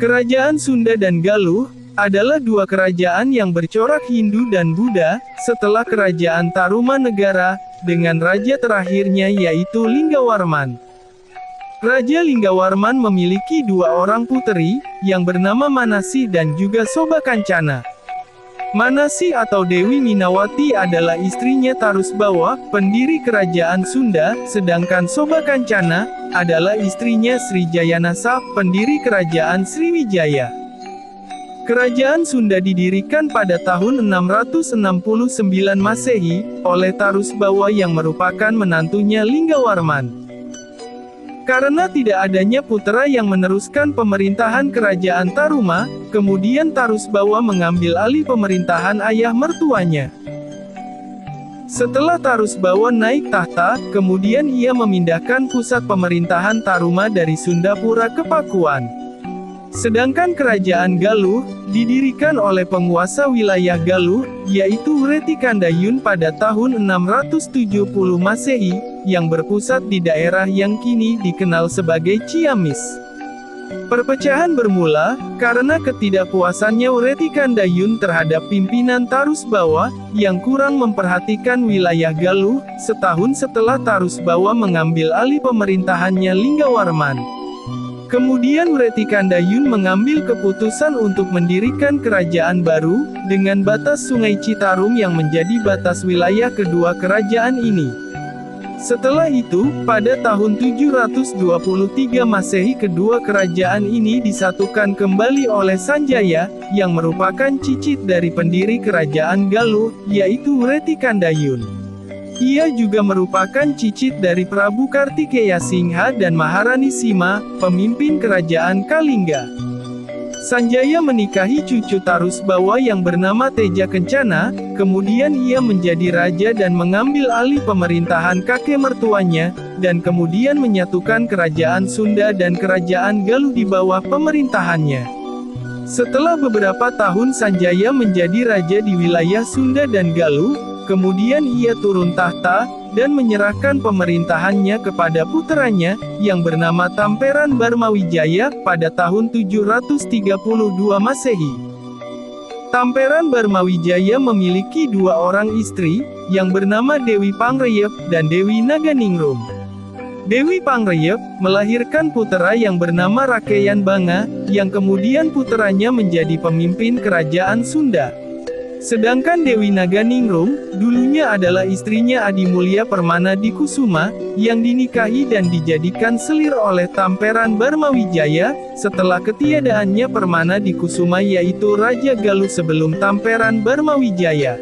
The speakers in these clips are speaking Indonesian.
Kerajaan Sunda dan Galuh adalah dua kerajaan yang bercorak Hindu dan Buddha, setelah kerajaan Tarumanegara, dengan raja terakhirnya yaitu Linggawarman. Raja Linggawarman memiliki dua orang puteri, yang bernama Manasih dan juga Sobakancana. Manasih atau Dewi Minawati adalah istrinya Tarusbawa, pendiri kerajaan Sunda, sedangkan Sobakancana adalah istrinya Sri Jayanasa, pendiri kerajaan Sriwijaya. Kerajaan Sunda didirikan pada tahun 669 Masehi, oleh Tarusbawa yang merupakan menantunya Linggawarman. Karena tidak adanya putra yang meneruskan pemerintahan kerajaan Taruma, kemudian Tarusbawa mengambil alih pemerintahan ayah mertuanya. Setelah Tarusbawa naik tahta, kemudian ia memindahkan pusat pemerintahan Taruma dari Sundapura ke Pakuan. Sedangkan kerajaan Galuh, didirikan oleh penguasa wilayah Galuh, yaitu Wretikandayun pada tahun 670 Masehi, yang berpusat di daerah yang kini dikenal sebagai Ciamis. Perpecahan bermula, karena ketidakpuasannya Wretikandayun terhadap pimpinan Tarusbawa, yang kurang memperhatikan wilayah Galuh, setahun setelah Tarusbawa mengambil alih pemerintahannya Linggawarman. Kemudian Wretikandayun mengambil keputusan untuk mendirikan kerajaan baru, dengan batas Sungai Citarum yang menjadi batas wilayah kedua kerajaan ini. Setelah itu, pada tahun 723 Masehi kedua kerajaan ini disatukan kembali oleh Sanjaya, yang merupakan cicit dari pendiri kerajaan Galuh, yaitu Wretikandayun. Ia juga merupakan cicit dari Prabu Kartikeya Singha dan Maharani Sima, pemimpin kerajaan Kalingga. Sanjaya menikahi cucu Tarusbawa yang bernama Teja Kencana, kemudian ia menjadi raja dan mengambil alih pemerintahan kakek mertuanya, dan kemudian menyatukan kerajaan Sunda dan kerajaan Galuh di bawah pemerintahannya. Setelah beberapa tahun Sanjaya menjadi raja di wilayah Sunda dan Galuh, kemudian ia turun tahta, dan menyerahkan pemerintahannya kepada puteranya, yang bernama Tamperan Barmawijaya, pada tahun 732 Masehi. Tamperan Barmawijaya memiliki dua orang istri, yang bernama Dewi Pangreyep, dan Dewi Naganingrum. Dewi Pangreyep melahirkan putera yang bernama Rakeyan Banga, yang kemudian puteranya menjadi pemimpin kerajaan Sunda. Sedangkan Dewi Naganingrum, dulunya adalah istrinya Adimulya Permana Dikusuma, yang dinikahi dan dijadikan selir oleh Tamperan Barmawijaya, setelah ketiadaannya Permana Dikusuma yaitu Raja Galuh sebelum Tamperan Barmawijaya.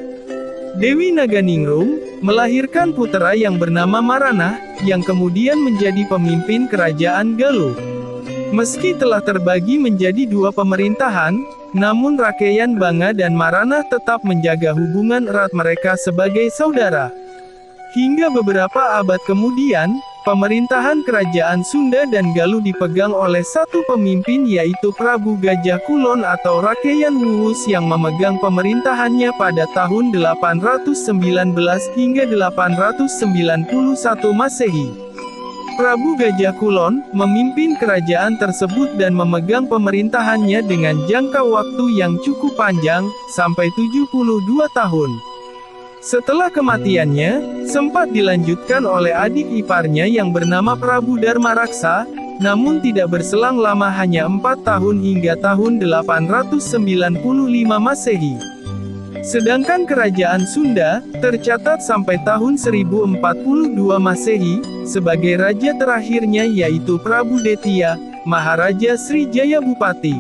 Dewi Naganingrum melahirkan putera yang bernama Maranah, yang kemudian menjadi pemimpin kerajaan Galuh. Meski telah terbagi menjadi dua pemerintahan, namun Rakeyan Banga dan Maranah tetap menjaga hubungan erat mereka sebagai saudara. Hingga beberapa abad kemudian, pemerintahan kerajaan Sunda dan Galuh dipegang oleh satu pemimpin yaitu Prabu Gajah Kulon atau Rakeyan Wuwus yang memegang pemerintahannya pada tahun 819 hingga 891 Masehi. Prabu Gajah Kulon memimpin kerajaan tersebut dan memegang pemerintahannya dengan jangka waktu yang cukup panjang, sampai 72 tahun. Setelah kematiannya, sempat dilanjutkan oleh adik iparnya yang bernama Prabu Darmaraksa, namun tidak berselang lama hanya 4 tahun hingga tahun 895 Masehi. Sedangkan kerajaan Sunda, tercatat sampai tahun 1042 Masehi, sebagai raja terakhirnya yaitu Prabu Detya, Maharaja Srijaya Bupati.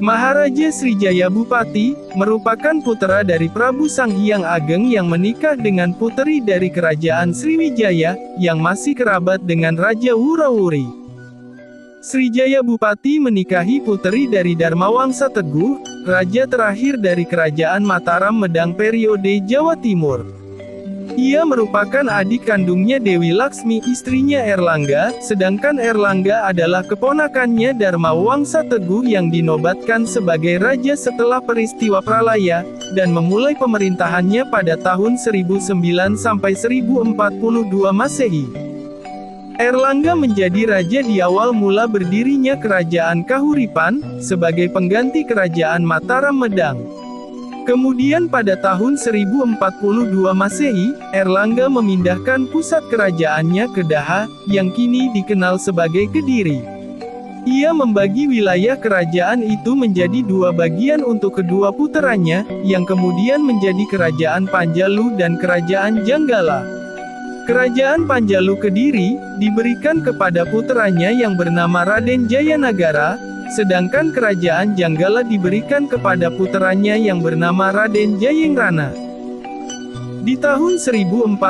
Maharaja Srijaya Bupati, merupakan putra dari Prabu Sanghyang Ageng yang menikah dengan puteri dari kerajaan Sriwijaya, yang masih kerabat dengan Raja Wurawuri. Srijaya Bupati menikahi puteri dari Darmawangsa Teguh, raja terakhir dari kerajaan Mataram Medang periode Jawa Timur. Ia merupakan adik kandungnya Dewi Laksmi, istrinya Erlangga, sedangkan Erlangga adalah keponakannya Darmawangsa Teguh yang dinobatkan sebagai raja setelah peristiwa Pralaya, dan memulai pemerintahannya pada tahun 1009 sampai 1042 Masehi. Erlangga menjadi raja di awal mula berdirinya Kerajaan Kahuripan, sebagai pengganti Kerajaan Mataram Medang. Kemudian pada tahun 1042 Masehi, Erlangga memindahkan pusat kerajaannya ke Daha, yang kini dikenal sebagai Kediri. Ia membagi wilayah kerajaan itu menjadi dua bagian untuk kedua puteranya, yang kemudian menjadi Kerajaan Panjalu dan Kerajaan Janggala. Kerajaan Panjalu Kediri, diberikan kepada puteranya yang bernama Raden Jayanagara, sedangkan Kerajaan Janggala diberikan kepada puteranya yang bernama Raden Jayengrana. Di tahun 1042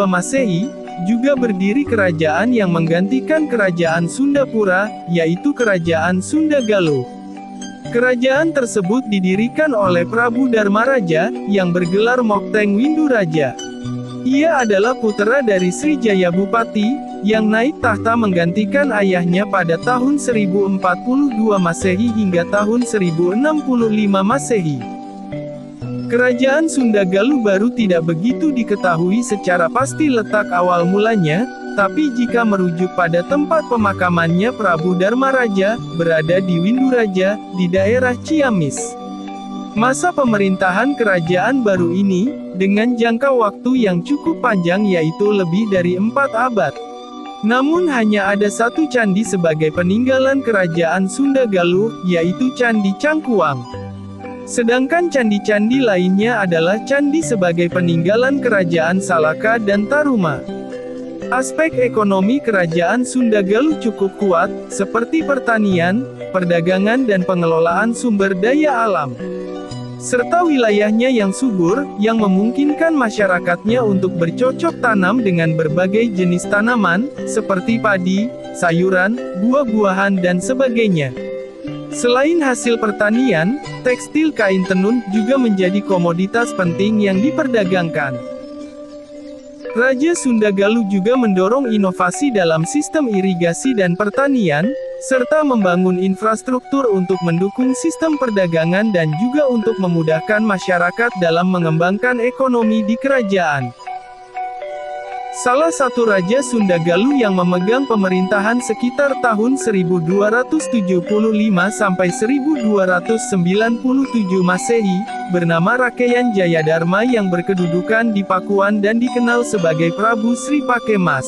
Masehi, juga berdiri kerajaan yang menggantikan Kerajaan Sundapura, yaitu Kerajaan Sunda Galuh. Kerajaan tersebut didirikan oleh Prabu Dharmaraja, yang bergelar Mokteng Winduraja. Ia adalah putra dari Srijaya Bupati, yang naik tahta menggantikan ayahnya pada tahun 1042 Masehi hingga tahun 1065 Masehi. Kerajaan Sunda Galuh baru tidak begitu diketahui secara pasti letak awal mulanya, tapi jika merujuk pada tempat pemakamannya Prabu Dharmaraja, berada di Winduraja, di daerah Ciamis. Masa pemerintahan kerajaan baru ini, dengan jangka waktu yang cukup panjang yaitu lebih dari 4 abad. Namun hanya ada satu candi sebagai peninggalan kerajaan Sunda Galuh, yaitu Candi Cangkuang. Sedangkan candi-candi lainnya adalah candi sebagai peninggalan kerajaan Salaka dan Taruma. Aspek ekonomi kerajaan Sunda Galuh cukup kuat, seperti pertanian, perdagangan dan pengelolaan sumber daya alam. Serta wilayahnya yang subur, yang memungkinkan masyarakatnya untuk bercocok tanam dengan berbagai jenis tanaman, seperti padi, sayuran, buah-buahan dan sebagainya. Selain hasil pertanian, tekstil kain tenun juga menjadi komoditas penting yang diperdagangkan. Raja Sunda Galuh juga mendorong inovasi dalam sistem irigasi dan pertanian, serta membangun infrastruktur untuk mendukung sistem perdagangan dan juga untuk memudahkan masyarakat dalam mengembangkan ekonomi di kerajaan. Salah satu Raja Sunda Galuh yang memegang pemerintahan sekitar tahun 1275 sampai 1297 Masehi, bernama Rakeyan Jayadharma yang berkedudukan di Pakuan dan dikenal sebagai Prabu Sri Pakemas.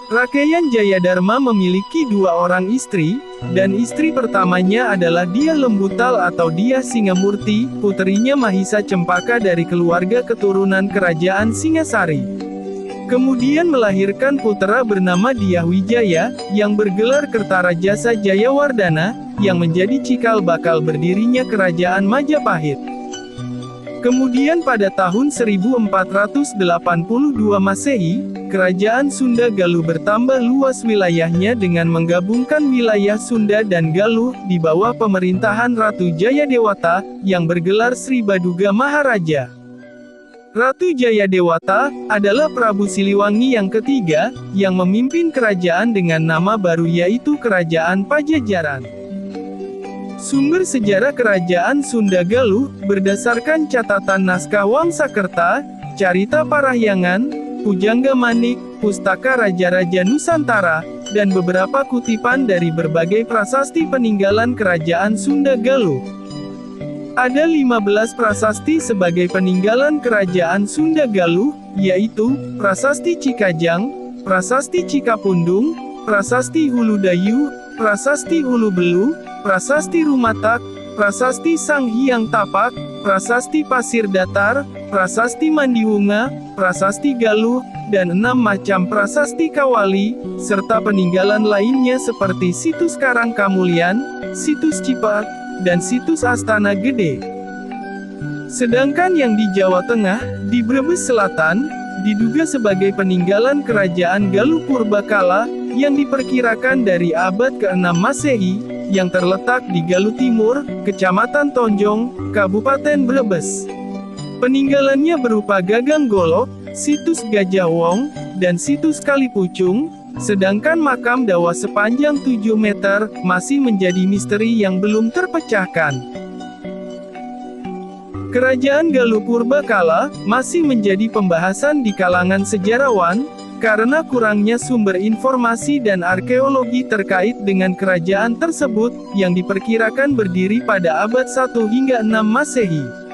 Rakeyan Jayadharma memiliki 2 orang istri, dan istri pertamanya adalah Dyah Lembutal atau Dyah Singamurti, puterinya Mahisa Cempaka dari keluarga keturunan kerajaan Singasari. Kemudian melahirkan putra bernama Dyah Wijaya, yang bergelar Kertarajasa Jayawardana, yang menjadi cikal bakal berdirinya kerajaan Majapahit. Kemudian pada tahun 1482 Masehi, Kerajaan Sunda Galuh bertambah luas wilayahnya dengan menggabungkan wilayah Sunda dan Galuh di bawah pemerintahan Ratu Jayadewata, yang bergelar Sri Baduga Maharaja. Ratu Jayadewata adalah Prabu Siliwangi yang ketiga, yang memimpin kerajaan dengan nama baru yaitu Kerajaan Pajajaran. Sumber sejarah Kerajaan Sunda Galuh, berdasarkan catatan naskah Wangsakerta, Carita Parahyangan, Pujangga Manik, Pustaka Raja-Raja Nusantara, dan beberapa kutipan dari berbagai prasasti peninggalan Kerajaan Sunda Galuh. Ada 15 prasasti sebagai peninggalan Kerajaan Sunda Galuh, yaitu, Prasasti Cikajang, Prasasti Cikapundung, Prasasti Huludayu, Prasasti Hulubelu, Prasasti Rumatak, Prasasti Sang Hyang Tapak, Prasasti Pasir Datar, Prasasti Mandiwunga, Prasasti Galuh, dan 6 macam prasasti Kawali, serta peninggalan lainnya seperti Situs Karangkamulian, Situs Cipat, dan Situs Astana Gede. Sedangkan yang di Jawa Tengah, di Brebes Selatan, diduga sebagai peninggalan Kerajaan Galuh Purbakala, yang diperkirakan dari abad ke-6 Masehi, yang terletak di Galuh Timur, Kecamatan Tonjong, Kabupaten Brebes. Peninggalannya berupa gagang golok, situs Gajah Wong, dan situs Kalipucung, sedangkan makam Dawa sepanjang 7 meter, masih menjadi misteri yang belum terpecahkan. Kerajaan Galuh Purbakala masih menjadi pembahasan di kalangan sejarawan, Karena kurangnya sumber informasi dan arkeologi terkait dengan kerajaan tersebut, yang diperkirakan berdiri pada abad 1 hingga 6 Masehi.